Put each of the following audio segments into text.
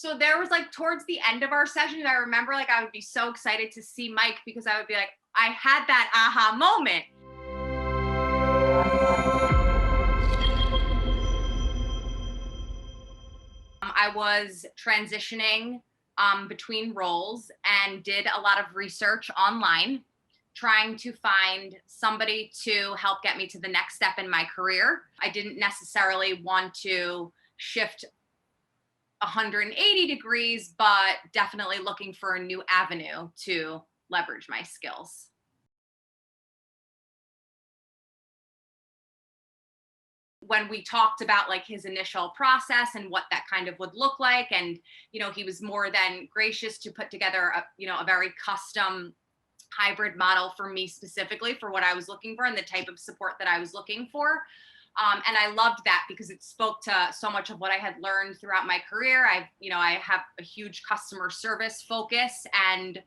So there was like towards the end of our sessions, I remember like I would be so excited to see Mike because I would be like, I had that aha moment. I was transitioning between roles and did a lot of research online, trying to find somebody to help get me to the next step in my career. I didn't necessarily want to shift 180 degrees, but definitely looking for a new avenue to leverage my skills. When we talked about like his initial process and what that kind of would look like, and he was more than gracious to put together a very custom hybrid model for me specifically for what I was looking for and the type of support that I was looking for. And I loved that because it spoke to so much of what I had learned throughout my career. I have a huge customer service focus, and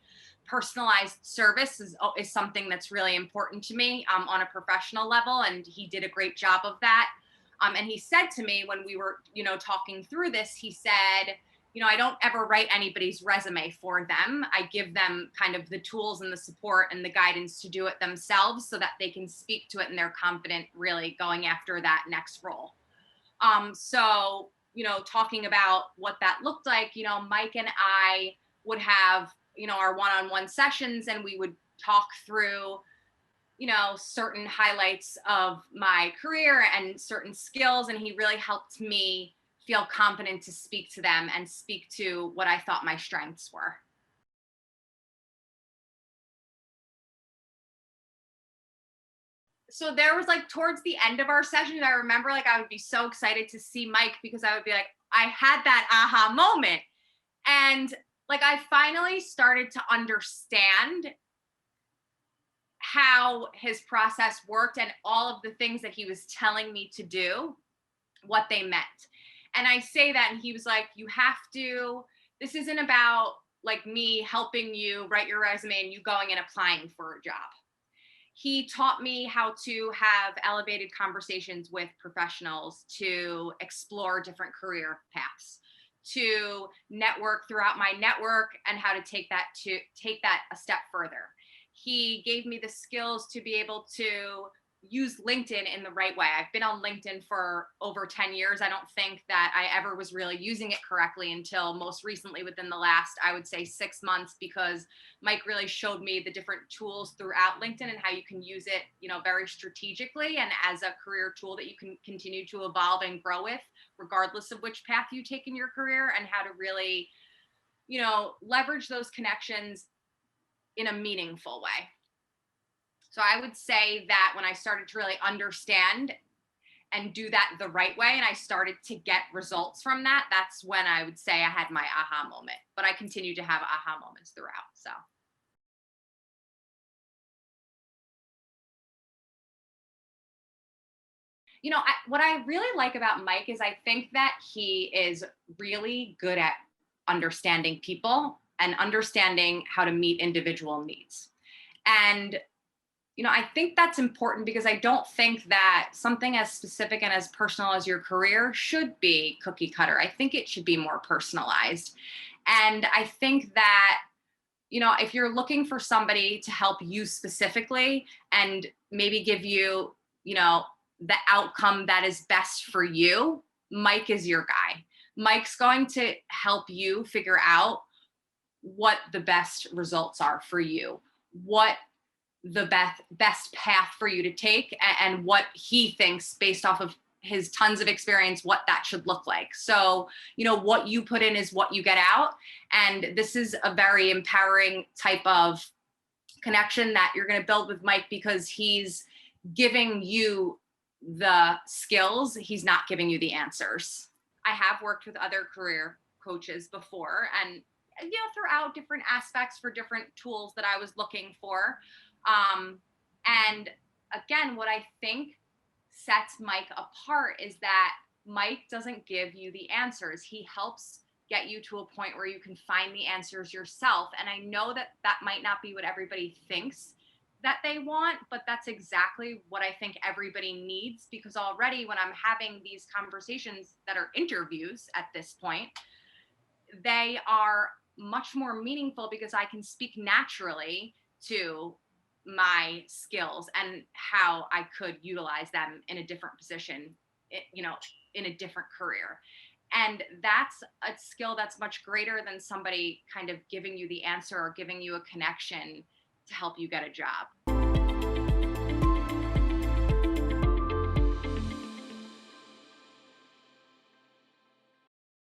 personalized service is something that's really important to me on a professional level. And he did a great job of that. And he said to me when we were, talking through this, he said, I don't ever write anybody's resume for them. I give them kind of the tools and the support and the guidance to do it themselves so that they can speak to it and they're confident really going after that next role. So, talking about what that looked like, Mike and I would have, our one-on-one sessions, and we would talk through certain highlights of my career and certain skills. And he really helped me feel confident to speak to them and speak to what I thought my strengths were. So there was like towards the end of our sessions, I remember like I would be so excited to see Mike because I would be like, I had that aha moment. And like I finally started to understand how his process worked and all of the things that he was telling me to do, what they meant. And I say that, and he was like, you have to, this isn't about like me helping you write your resume and you going and applying for a job. He taught me how to have elevated conversations with professionals, to explore different career paths, to network throughout my network, and how to take that a step further. He gave me the skills to be able to use LinkedIn in the right way. I've been on LinkedIn for over 10 years. I don't think that I ever was really using it correctly until most recently within the last, I would say, 6 months, because Mike really showed me the different tools throughout LinkedIn and how you can use it, very strategically and as a career tool that you can continue to evolve and grow with, regardless of which path you take in your career, and how to really, leverage those connections in a meaningful way. So I would say that when I started to really understand and do that the right way, and I started to get results from that, that's when I would say I had my aha moment. But I continue to have aha moments throughout. So, what I really like about Mike is I think that he is really good at understanding people and understanding how to meet individual needs. And I think that's important because I don't think that something as specific and as personal as your career should be cookie cutter. I think it should be more personalized. And I think that, if you're looking for somebody to help you specifically and maybe give you, the outcome that is best for you, Mike is your guy. Mike's going to help you figure out what the best results are for you, what the best path for you to take, and what he thinks based off of his tons of experience what that should look like. So what you put in is what you get out, and this is a very empowering type of connection that you're going to build with Mike, because he's giving you the skills, he's not giving you the answers. I have worked with other career coaches before, and throughout different aspects for different tools that I was looking for. And again, what I think sets Mike apart is that Mike doesn't give you the answers. He helps get you to a point where you can find the answers yourself. And I know that that might not be what everybody thinks that they want, but that's exactly what I think everybody needs, because already when I'm having these conversations that are interviews at this point, they are much more meaningful because I can speak naturally to my skills and how I could utilize them in a different position, you know, in a different career. And that's a skill that's much greater than somebody kind of giving you the answer or giving you a connection to help you get a job.